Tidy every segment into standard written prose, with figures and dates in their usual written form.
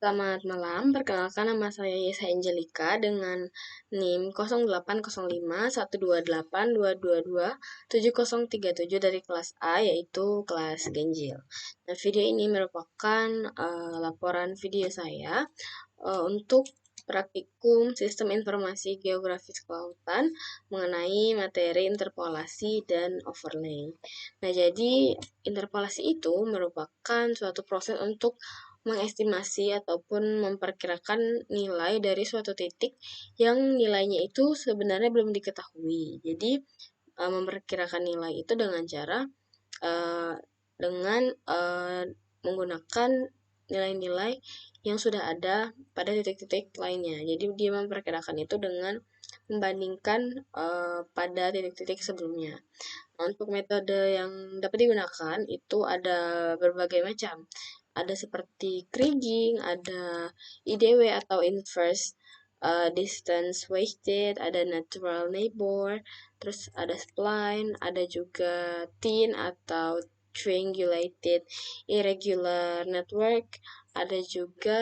Selamat malam, perkenalkan nama saya Yesa Angelica dengan NIM 08051282227037 dari kelas A, yaitu kelas Ganjil. Nah, video ini merupakan laporan video saya untuk praktikum Sistem Informasi Geografis Kelautan mengenai materi interpolasi dan overlay. Nah, jadi interpolasi itu merupakan suatu proses untuk mengestimasi ataupun memperkirakan nilai dari suatu titik yang nilainya itu sebenarnya belum diketahui. Jadi, memperkirakan nilai itu dengan cara menggunakan nilai-nilai yang sudah ada pada titik-titik lainnya. Jadi dia memperkirakan itu dengan membandingkan pada titik-titik sebelumnya. Nah, untuk metode yang dapat digunakan itu ada berbagai macam. Ada seperti kriging, ada IDW atau inverse distance weighted, ada natural neighbor, terus ada spline, ada juga thin atau triangulated irregular network, ada juga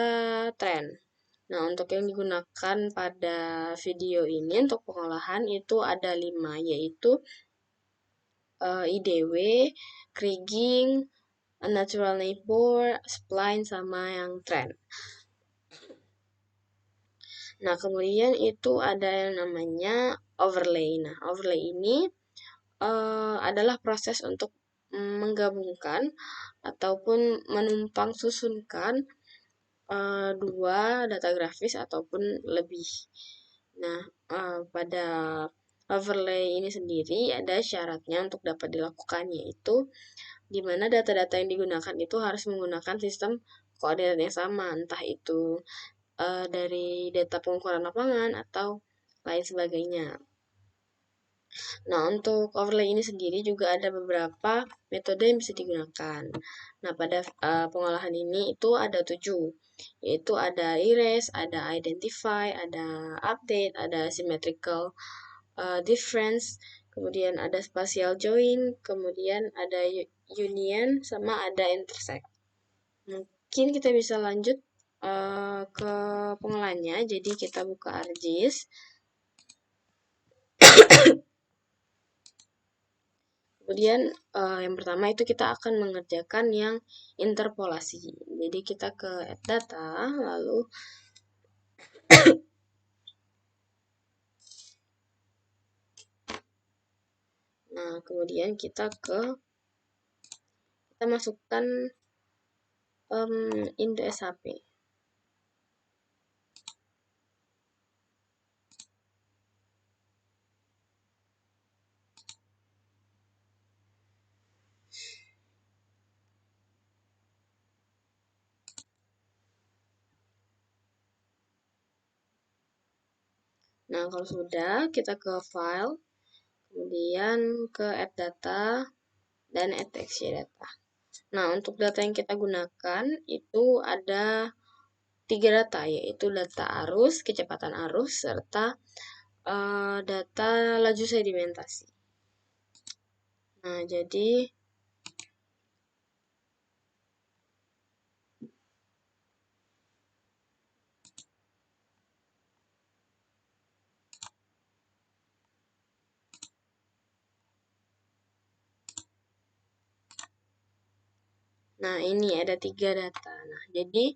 trend. Nah, untuk yang digunakan pada video ini untuk pengolahan itu ada 5, yaitu IDW, kriging, natural neighbor, spline, sama yang trend. Nah, kemudian itu ada yang namanya overlay. Nah, overlay ini adalah proses untuk menggabungkan ataupun menumpang susunkan dua data grafis ataupun lebih. Nah, pada overlay ini sendiri ada syaratnya untuk dapat dilakukan, yaitu di mana data-data yang digunakan itu harus menggunakan sistem koordinat yang sama, entah itu dari data pengukuran lapangan atau lain sebagainya. Nah, untuk overlay ini sendiri juga ada beberapa metode yang bisa digunakan. Nah, pada pengolahan ini itu ada 7, yaitu ada erase, ada identify, ada update, ada symmetrical difference, kemudian ada spatial join, kemudian ada union, sama ada intersect. Mungkin kita bisa lanjut ke pengolahannya. Jadi kita buka ArcGIS. Kemudian yang pertama itu kita akan mengerjakan yang interpolasi. Jadi kita ke add data, lalu nah, kemudian kita masukkan into SHP. Nah, kalau sudah, kita ke file, kemudian ke add data, dan add texture data. Nah, untuk data yang kita gunakan itu ada 3 data, yaitu data arus, kecepatan arus, serta data laju sedimentasi. Nah, jadi nah, ini ada 3 data. Nah, jadi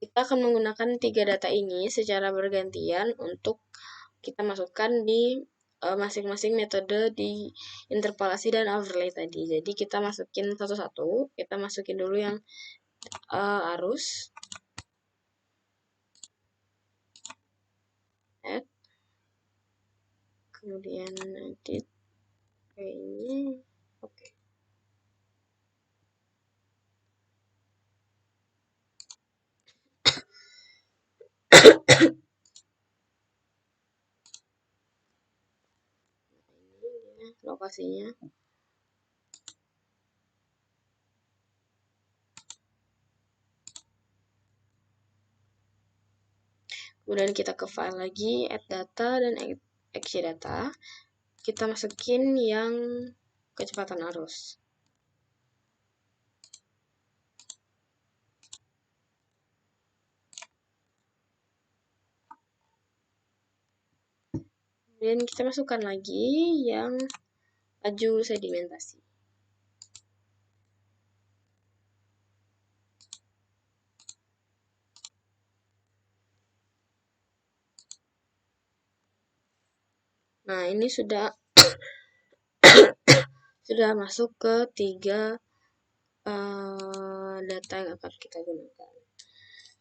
kita akan menggunakan 3 data ini secara bergantian untuk kita masukkan di masing-masing metode di interpolasi dan overlay tadi. Jadi kita masukin satu-satu. Kita masukin dulu yang arus. Add. Kemudian edit. Kayaknya oke. Lokasinya. Kemudian kita ke file lagi, add data dan exit data. Kita masukin yang kecepatan arus. Kemudian kita masukkan lagi yang laju sedimentasi. Nah, ini sudah masuk ke 3 data yang akan kita gunakan.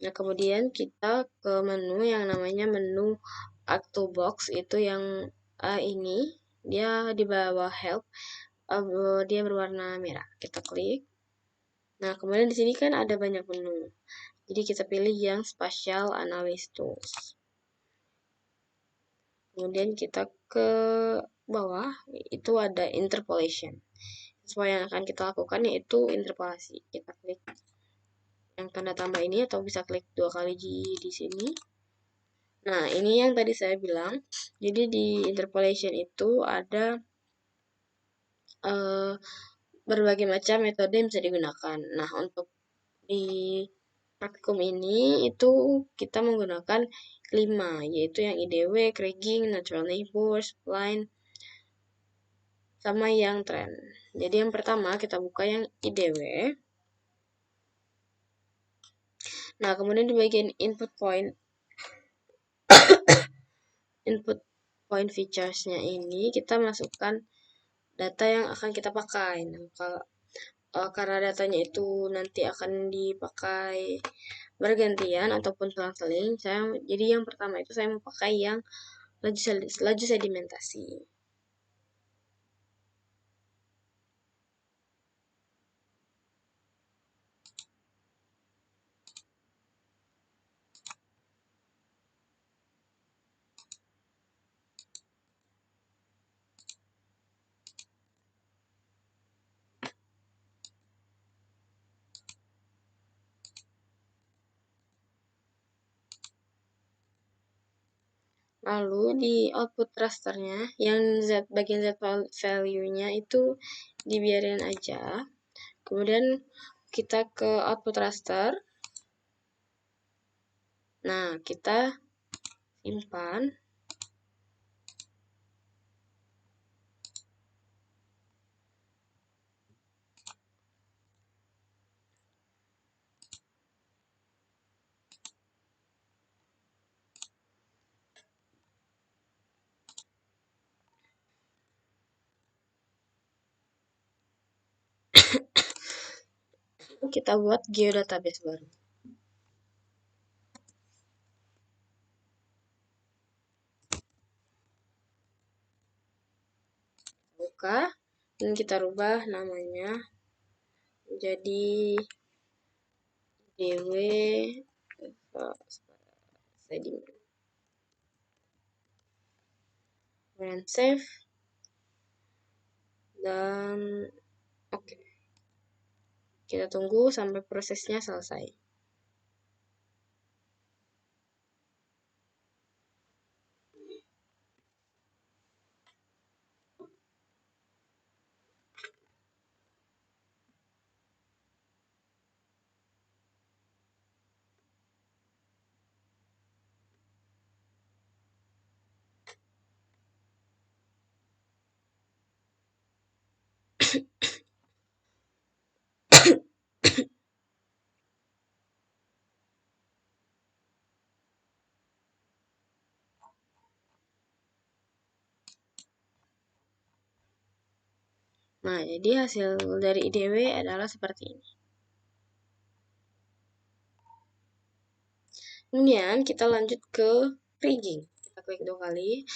Nah, kemudian kita ke menu yang namanya menu Add to Box, itu yang ini, dia di bawah Help, dia berwarna merah. Kita klik. Nah, kemudian di sini kan ada banyak menu. Jadi kita pilih yang Spatial Analysis Tools. Kemudian kita ke bawah, itu ada Interpolation. Semua yang akan kita lakukan yaitu interpolasi. Kita klik yang tanda tambah ini atau bisa klik 2 kali di sini. Nah, ini yang tadi saya bilang. Jadi di interpolation itu ada berbagai macam metode yang bisa digunakan. Nah, untuk di praktikum ini itu kita menggunakan 5, yaitu yang IDW, kriging, natural neighbors, spline, sama yang trend. Jadi yang pertama kita buka yang IDW. Nah, kemudian di bagian input point features-nya ini kita masukkan data yang akan kita pakai. Nah, kalau karena datanya itu nanti akan dipakai bergantian ataupun selang-seling, jadi yang pertama itu saya mau pakai yang laju sedimentasi. Lalu di output rasternya, yang bagian Z value-nya itu dibiarin aja. Kemudian kita ke output raster. Nah, kita simpan. Kita buat geodatabase baru. Buka, dan kita rubah namanya jadi DW sediment. Kemudian save, dan oke. Kita tunggu sampai prosesnya selesai. Nah, jadi hasil dari IDW adalah seperti ini. Kemudian kita lanjut ke rigging. Kita klik 2 kali.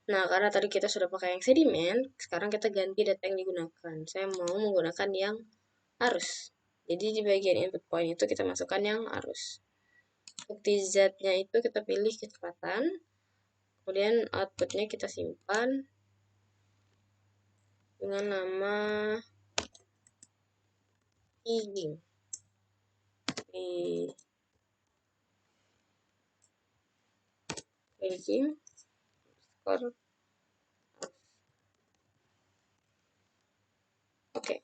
Nah, karena tadi kita sudah pakai yang sedimen, sekarang kita ganti data yang digunakan. Saya mau menggunakan yang arus. Jadi di bagian input point itu kita masukkan yang arus. Bukti Z-nya itu kita pilih kecepatan. Kemudian outputnya kita simpan dengan nama rigging. Rigging skor. Oke,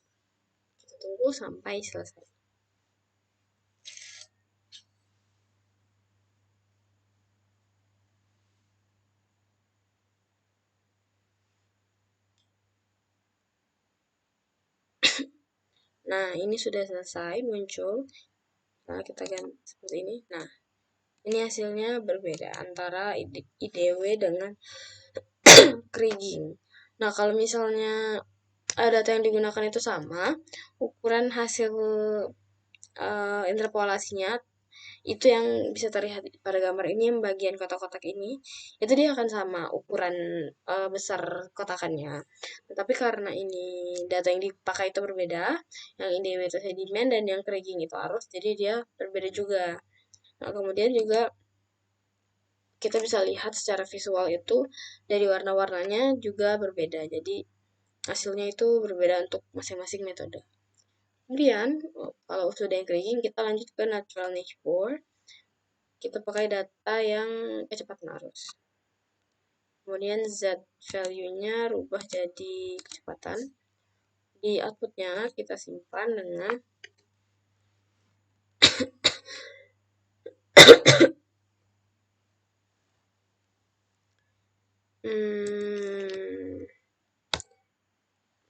kita tunggu sampai selesai. Nah, ini sudah selesai muncul. Nah, kita ganti seperti ini. Nah, ini hasilnya berbeda antara IDW dengan kriging. Nah, kalau misalnya data yang digunakan itu sama, ukuran hasil interpolasinya itu yang bisa terlihat pada gambar ini, yang bagian kotak-kotak ini, itu dia akan sama ukuran besar kotakannya. Tetapi karena ini data yang dipakai itu berbeda, yang IDW itu sedimen dan yang kriging itu arus, jadi dia berbeda juga. Nah, kemudian juga kita bisa lihat secara visual itu dari warna-warnanya juga berbeda. Jadi hasilnya itu berbeda untuk masing-masing metode. Kemudian kalau sudah yang kriging, kita lanjut ke natural neighbor. Kita pakai data yang kecepatan arus. Kemudian Z value-nya rubah jadi kecepatan. Di outputnya kita simpan dengan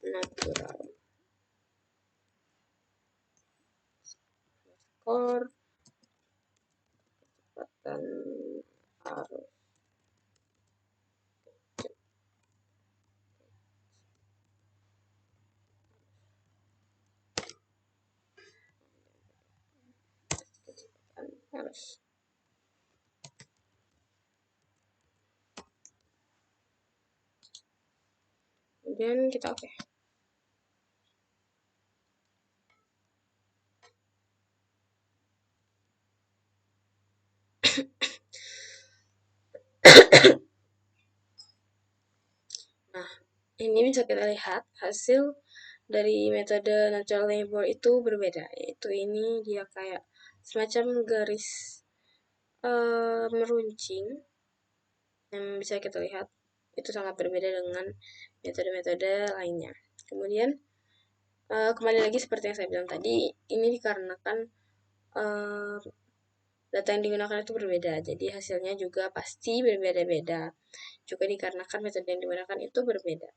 natural score kecepatan arus. Arus. Kemudian kita oke. Nah, ini bisa kita lihat hasil dari metode natural neighbor itu berbeda, yaitu ini dia kayak semacam garis meruncing yang bisa kita lihat itu sangat berbeda dengan metode-metode lainnya. Kemudian kembali lagi seperti yang saya bilang tadi, ini dikarenakan data yang digunakan itu berbeda, jadi hasilnya juga pasti berbeda-beda. Juga dikarenakan metode yang digunakan itu berbeda.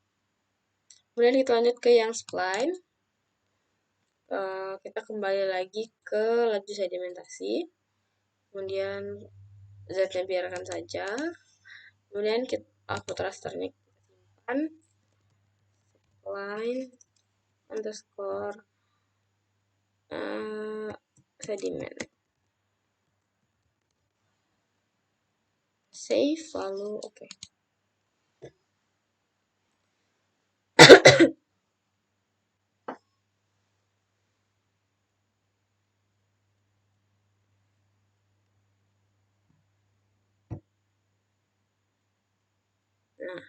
Kemudian kita lanjut ke yang spline. Kita kembali lagi ke laju sedimentasi. Kemudian Z-nya biarkan saja. Kemudian kita output rasternya kita simpan. Line underscore sediment. Save, lalu oke. Nah,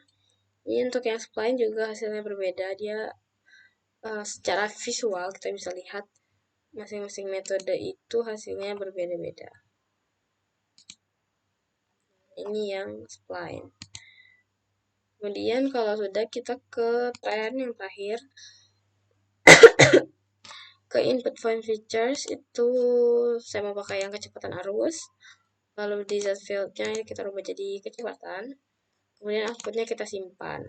ini untuk yang spline juga hasilnya berbeda. Dia secara visual kita bisa lihat masing-masing metode itu hasilnya berbeda-beda. Ini yang spline. Kemudian kalau sudah, kita ke trend yang terakhir. Ke input point features itu saya mau pakai yang kecepatan arus. Lalu di Z field-nya kita rubah jadi kecepatan. Kemudian outputnya kita simpan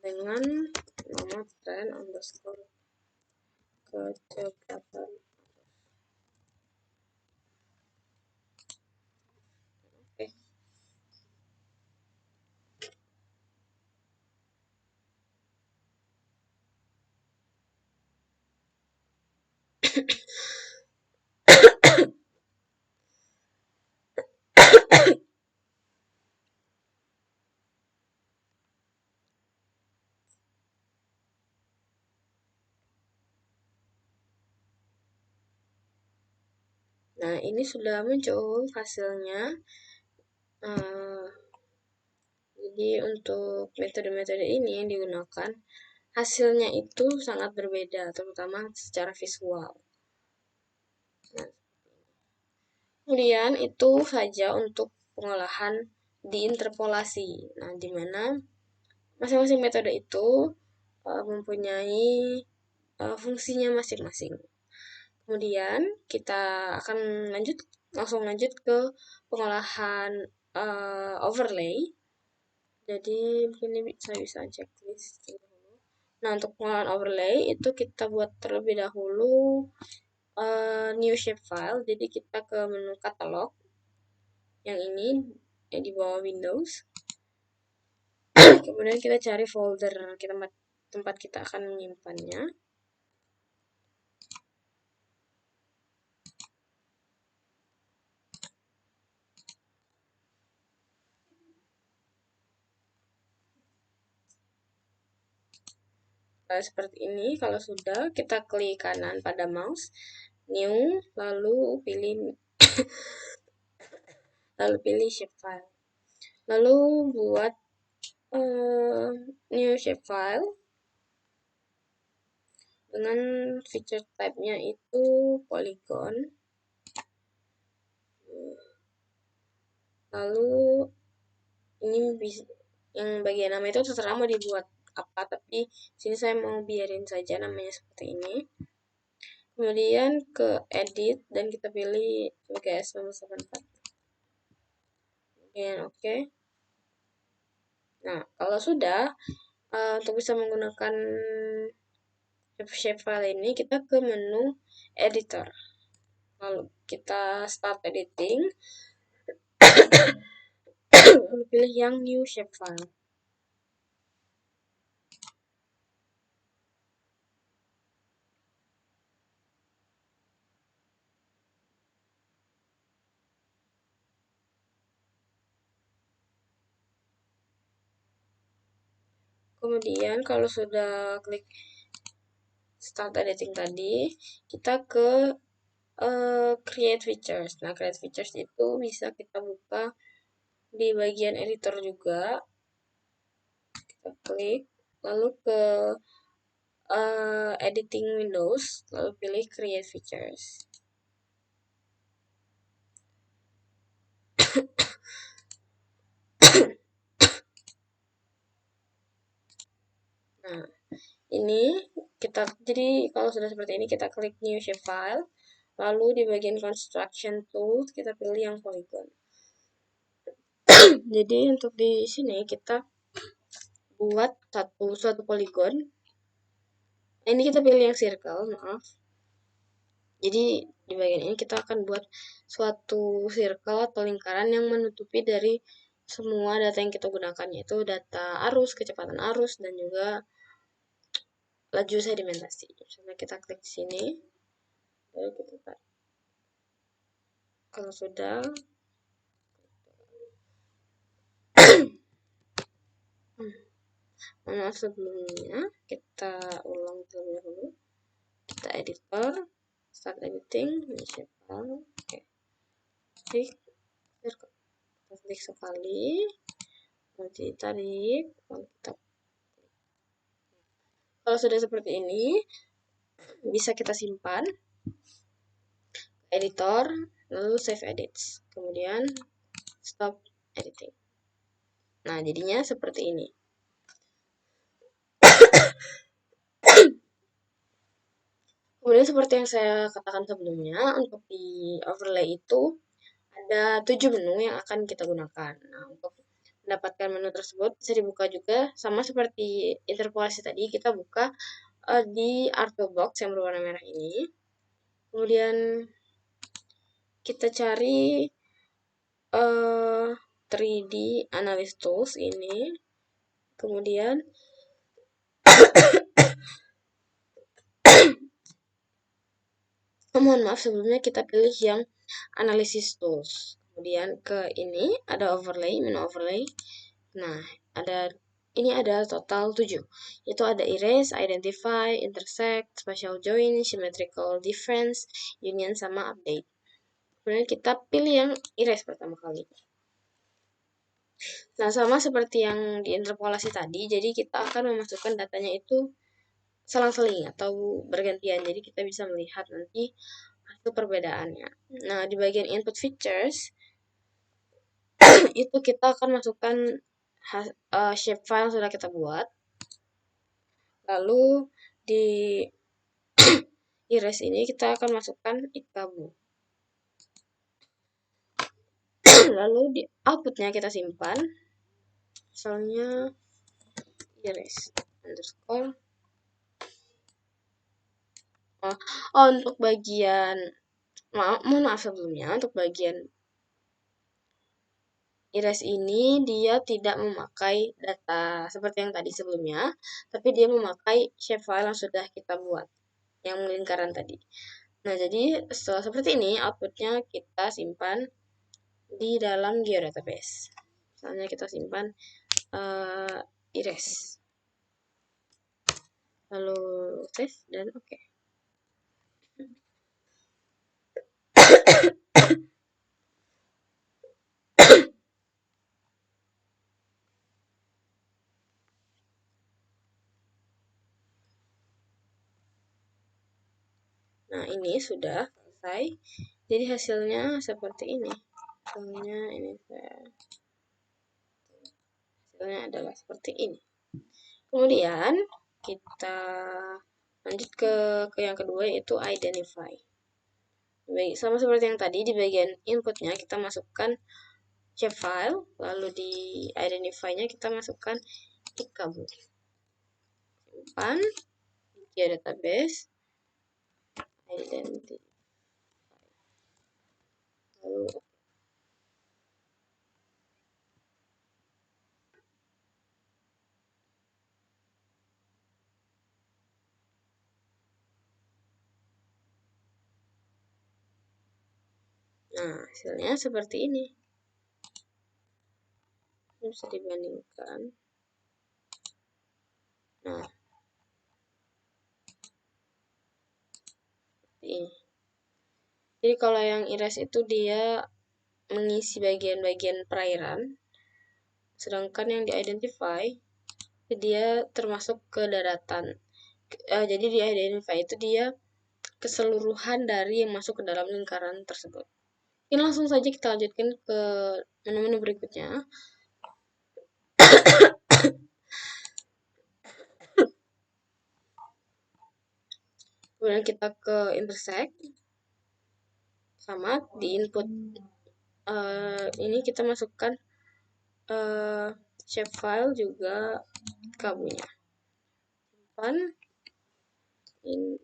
dengan nama trend underscore kecepatan. Oke. Nah, ini sudah muncul hasilnya. Jadi untuk metode-metode ini yang digunakan, hasilnya itu sangat berbeda, terutama secara visual. Nah, kemudian itu saja untuk pengolahan di interpolasi. Nah, di mana masing-masing metode itu mempunyai fungsinya masing-masing. Kemudian kita akan langsung lanjut ke pengolahan overlay. Jadi mungkin saya bisa checklist dulu. Nah, untuk pengolahan overlay itu kita buat terlebih dahulu new shapefile. Jadi kita ke menu katalog yang ini yang di bawah Windows. Kemudian kita cari folder tempat kita akan menyimpannya. Seperti ini. Kalau sudah, kita klik kanan pada mouse, new, lalu pilih shapefile. Lalu buat new shapefile dengan feature type-nya itu polygon. Lalu ini yang bagian nama itu terserah mau dibuat apa, tapi sini saya mau biarin saja namanya seperti ini. Kemudian ke edit dan kita pilih WGS 984. Kemudian oke. Nah, kalau sudah, untuk bisa menggunakan shapefile ini, kita ke menu editor. Lalu kita start editing. Lalu pilih yang new shapefile. Kemudian kalau sudah klik start editing tadi, kita ke create features. Nah, create features itu bisa kita buka di bagian editor juga. Kita klik, lalu ke editing windows, lalu pilih create features. Nah, ini jadi kalau sudah seperti ini kita klik new shapefile, lalu di bagian construction tools kita pilih yang polygon. Jadi untuk di sini kita buat suatu polygon. Ini kita pilih yang circle, maaf. Jadi di bagian ini kita akan buat suatu circle atau lingkaran yang menutupi dari semua data yang kita gunakan, yaitu data arus, kecepatan arus, dan juga laju sedimentasi. Misalnya kita klik di sini, lalu kita tarik. Kalau sudah, maaf sebelumnya kita ulang terlebih dahulu. Kita editor, start editing, shapefile, oke. Klik sekali, nanti tarik, lalu kita. Kalau sudah seperti ini, bisa kita simpan editor, lalu save edits, kemudian stop editing. Nah, jadinya seperti ini. Kemudian seperti yang saya katakan sebelumnya, untuk di overlay itu ada 7 menu yang akan kita gunakan. Nah, untuk mendapatkan menu tersebut bisa dibuka juga sama seperti interpolasi tadi, kita buka di artbox box yang berwarna merah ini. Kemudian kita cari 3D Analysis Tools ini. Kemudian mohon maaf sebelumnya kita pilih yang Analysis Tools. Kemudian ke ini ada overlay, menu overlay. Nah, ini ada total 7. Itu ada erase, identify, intersect, spatial join, symmetrical difference, union, sama update. Kemudian kita pilih yang erase pertama kali. Nah, sama seperti yang di interpolasi tadi, jadi kita akan memasukkan datanya itu selang-seling atau bergantian. Jadi kita bisa melihat nanti hasil perbedaannya. Nah, di bagian input features, itu kita akan masukkan shapefile sudah kita buat. Lalu di erase ini kita akan masukkan ikabu. Lalu di outputnya kita simpan, misalnya erase underscore Untuk bagian mohon maaf sebelumnya, untuk bagian Ires ini dia tidak memakai data seperti yang tadi sebelumnya, tapi dia memakai shapefile yang sudah kita buat, yang lingkaran tadi. Nah, jadi setelah seperti ini, outputnya kita simpan di dalam geodatabase. Misalnya kita simpan Ires. Lalu save dan oke. Nah, ini sudah selesai. Jadi hasilnya seperti ini. Hasilnya ini hasilnya adalah seperti ini. Kemudian kita lanjut ke yang kedua, yaitu identify. Sama seperti yang tadi, di bagian inputnya kita masukkan shapefile, lalu di identify-nya kita masukkan ikabu. Simpan di database identity. Lalu nah, hasilnya seperti ini. Ini bisa dibandingkan. Nah, ini. Jadi kalau yang Ires itu dia mengisi bagian-bagian perairan, sedangkan yang di-identify dia termasuk ke daratan. Jadi di-identify itu dia keseluruhan dari yang masuk ke dalam lingkaran tersebut. Mungkin langsung saja kita lanjutkan ke menu-menu berikutnya. Kemudian kita ke intersect, sama di input ini kita masukkan shapefile juga kabunya. Simpan ini.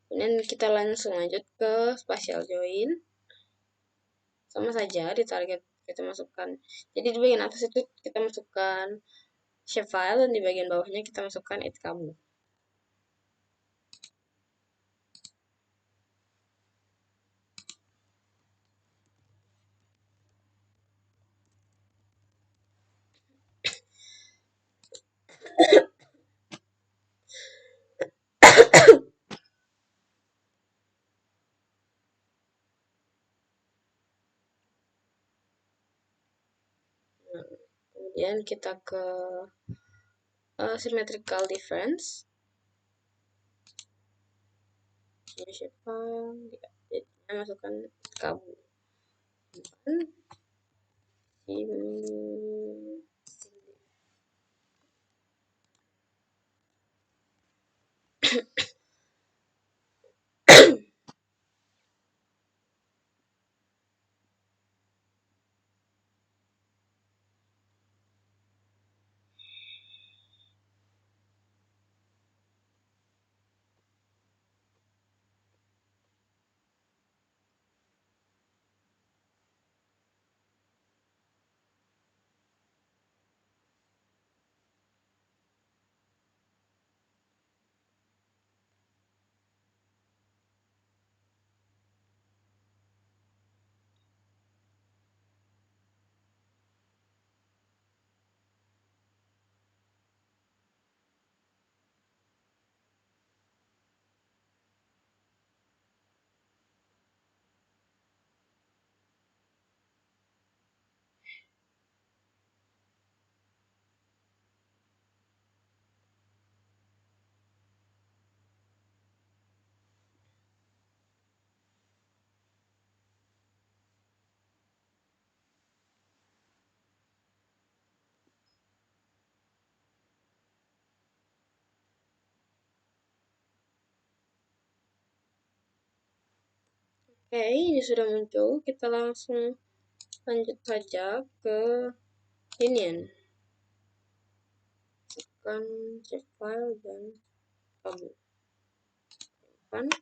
Kemudian kita langsung lanjut ke spatial join. Sama saja di target kita masukkan. Jadi di bagian atas itu kita masukkan shapefile dan di bagian bawahnya kita masukkan itkabu. Kemudian kita ke symmetrical difference. Ini shapefile, kita masukkan kabu. Oke, ini sudah muncul. Kita langsung lanjut saja ke union. Tekan save file dan kabur. Kan?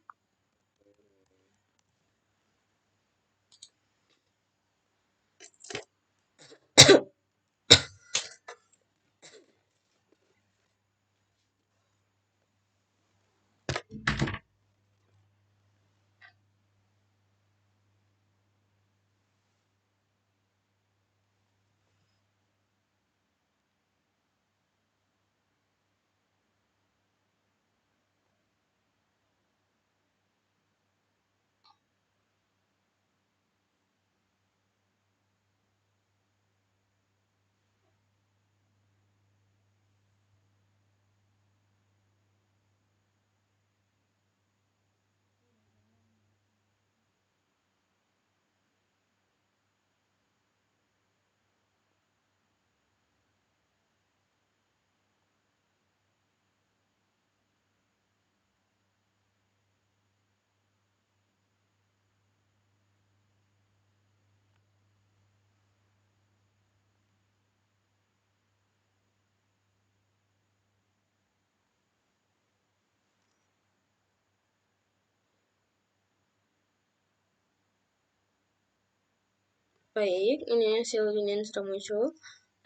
Baik, ini hasil union sudah muncul.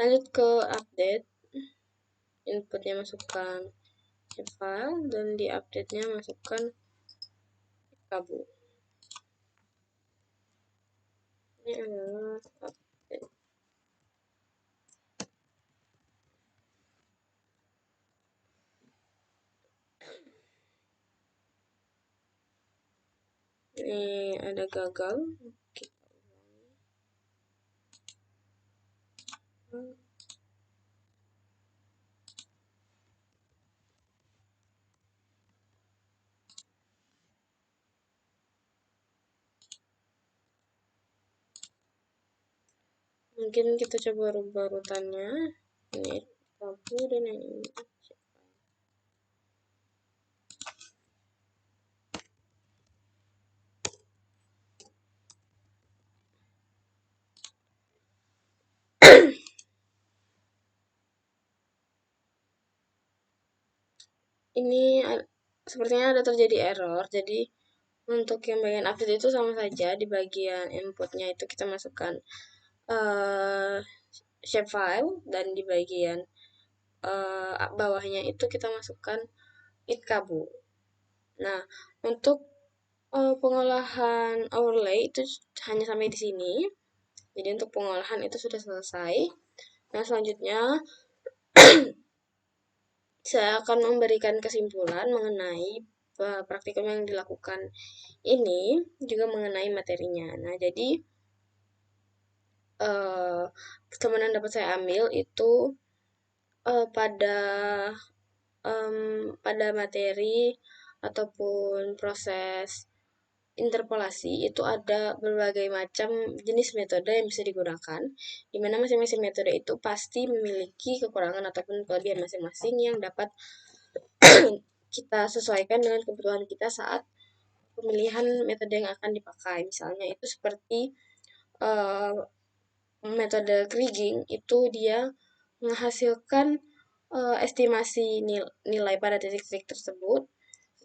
Lanjut ke update. Inputnya masukkan file dan di update-nya masukkan kabur. Ini adalah update. Ini ada gagal. Mungkin kita coba rubah urutannya. Ini kabur dan yang ini. Ini sepertinya ada terjadi error. Jadi untuk yang bagian update itu sama saja. Di bagian inputnya itu kita masukkan shapefile dan di bagian bawahnya itu kita masukkan itkabu. Nah, untuk pengolahan overlay itu hanya sampai di sini. Jadi untuk pengolahan itu sudah selesai. Nah, selanjutnya saya akan memberikan kesimpulan mengenai praktikum yang dilakukan ini juga mengenai materinya. Nah, jadi teman yang dapat saya ambil itu pada pada materi ataupun proses interpolasi itu ada berbagai macam jenis metode yang bisa digunakan, di mana masing-masing metode itu pasti memiliki kekurangan ataupun kelebihan masing-masing yang dapat kita sesuaikan dengan kebutuhan kita saat pemilihan metode yang akan dipakai. Misalnya itu seperti uh, metode kriging itu dia menghasilkan estimasi nilai pada titik-titik tersebut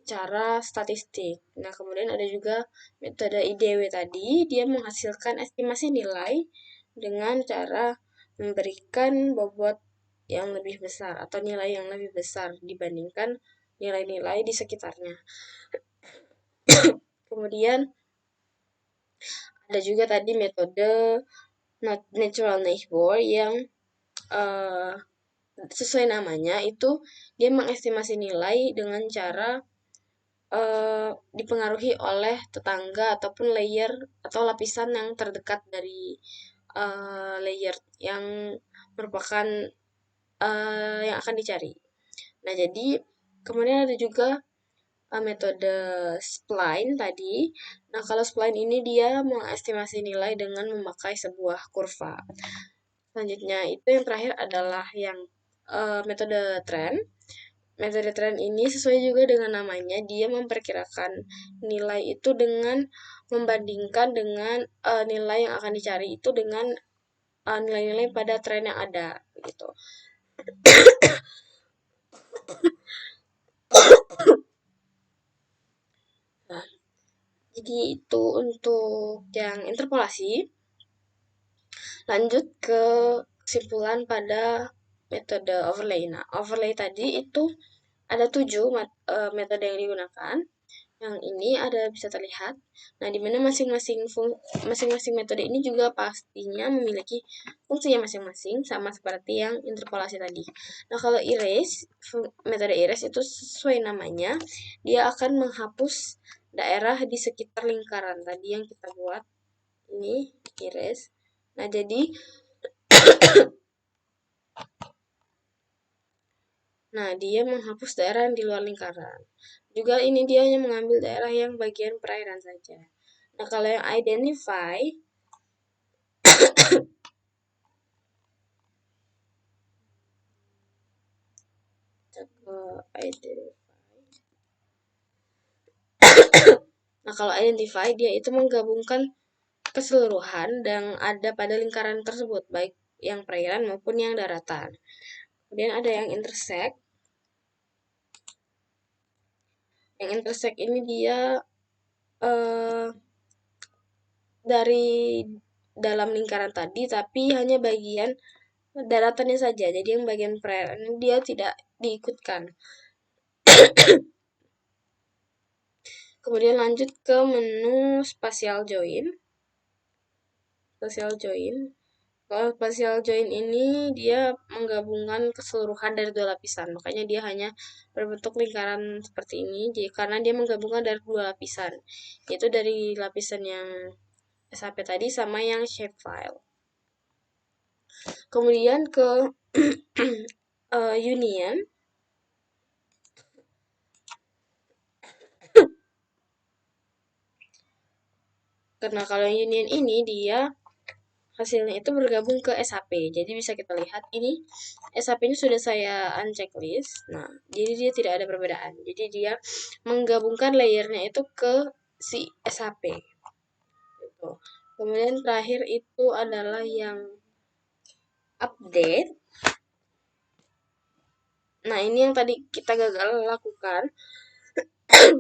secara statistik. Nah, kemudian ada juga metode IDW tadi, dia menghasilkan estimasi nilai dengan cara memberikan bobot yang lebih besar atau nilai yang lebih besar dibandingkan nilai-nilai di sekitarnya. Kemudian ada juga tadi metode natural neighbor yang sesuai namanya itu dia mengestimasi nilai dengan cara dipengaruhi oleh tetangga ataupun layer atau lapisan yang terdekat dari layer yang merupakan yang akan dicari. Nah, jadi kemudian ada juga metode spline tadi. Nah, kalau spline ini dia mengestimasi nilai dengan memakai sebuah kurva. Selanjutnya itu yang terakhir adalah yang metode trend. Metode trend ini sesuai juga dengan namanya, dia memperkirakan nilai itu dengan membandingkan dengan nilai yang akan dicari itu dengan nilai-nilai pada tren yang ada gitu. Nah, jadi itu untuk yang interpolasi. Lanjut ke kesimpulan pada metode overlay. Nah, overlay tadi itu ada 7 metode yang digunakan. Yang ini ada bisa terlihat. Nah, di mana masing-masing metode ini juga pastinya memiliki fungsinya masing-masing sama seperti yang interpolasi tadi. Nah, kalau metode erase itu sesuai namanya, dia akan menghapus daerah di sekitar lingkaran tadi yang kita buat. Ini erase. Nah, jadi dia menghapus daerah yang di luar lingkaran. Juga ini dia hanya mengambil daerah yang bagian perairan saja. Nah, kalau yang identify, nah, kalau identify, dia itu menggabungkan keseluruhan yang ada pada lingkaran tersebut, baik yang perairan maupun yang daratan. Kemudian ada yang intersect. Yang intersect ini dia dari dalam lingkaran tadi, tapi hanya bagian daratannya saja. Jadi yang bagian perairan dia tidak diikutkan. Kemudian lanjut ke menu spatial join. Kalau spatial join ini dia menggabungkan keseluruhan dari 2 lapisan. Makanya dia hanya berbentuk lingkaran seperti ini. Jadi karena dia menggabungkan dari 2 lapisan. Yaitu dari lapisan yang SHP tadi sama yang shapefile. Kemudian ke union. Karena kalau union ini dia hasilnya itu bergabung ke SHP. Jadi bisa kita lihat ini SHP-nya sudah saya unchecklist. Nah, jadi dia tidak ada perbedaan. Jadi dia menggabungkan layernya itu ke si SHP. Gitu. Kemudian terakhir itu adalah yang update. Nah, ini yang tadi kita gagal lakukan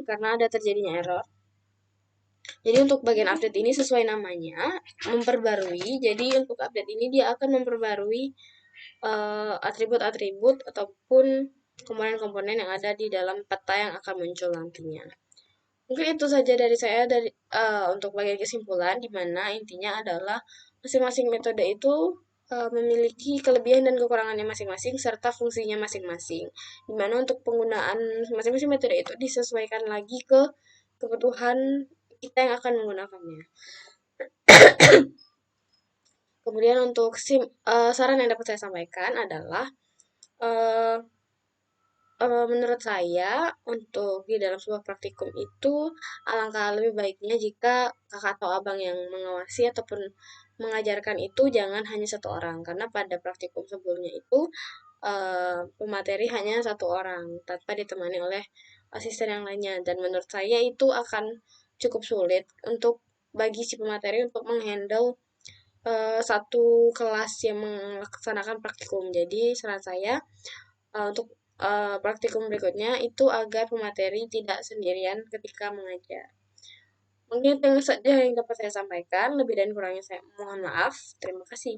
karena ada terjadinya error. Jadi untuk bagian update ini sesuai namanya, memperbarui. Jadi untuk update ini dia akan memperbarui atribut-atribut ataupun komponen-komponen yang ada di dalam peta yang akan muncul nantinya. Mungkin itu saja dari saya untuk bagian kesimpulan, di mana intinya adalah masing-masing metode itu memiliki kelebihan dan kekurangannya masing-masing serta fungsinya masing-masing. Di mana untuk penggunaan masing-masing metode itu disesuaikan lagi ke kebutuhan kita yang akan menggunakannya. Kemudian untuk saran yang dapat saya sampaikan adalah menurut saya untuk di dalam sebuah praktikum itu alangkah lebih baiknya jika kakak atau abang yang mengawasi ataupun mengajarkan itu jangan hanya satu orang, karena pada praktikum sebelumnya itu pemateri hanya satu orang tanpa ditemani oleh asisten yang lainnya, dan menurut saya itu akan cukup sulit untuk bagi si pemateri untuk menghandle satu kelas yang melaksanakan praktikum. Jadi saran saya untuk praktikum berikutnya itu agar pemateri tidak sendirian ketika mengajar. Mungkin itu saja yang dapat saya sampaikan. Lebih dan kurangnya saya mohon maaf. Terima kasih.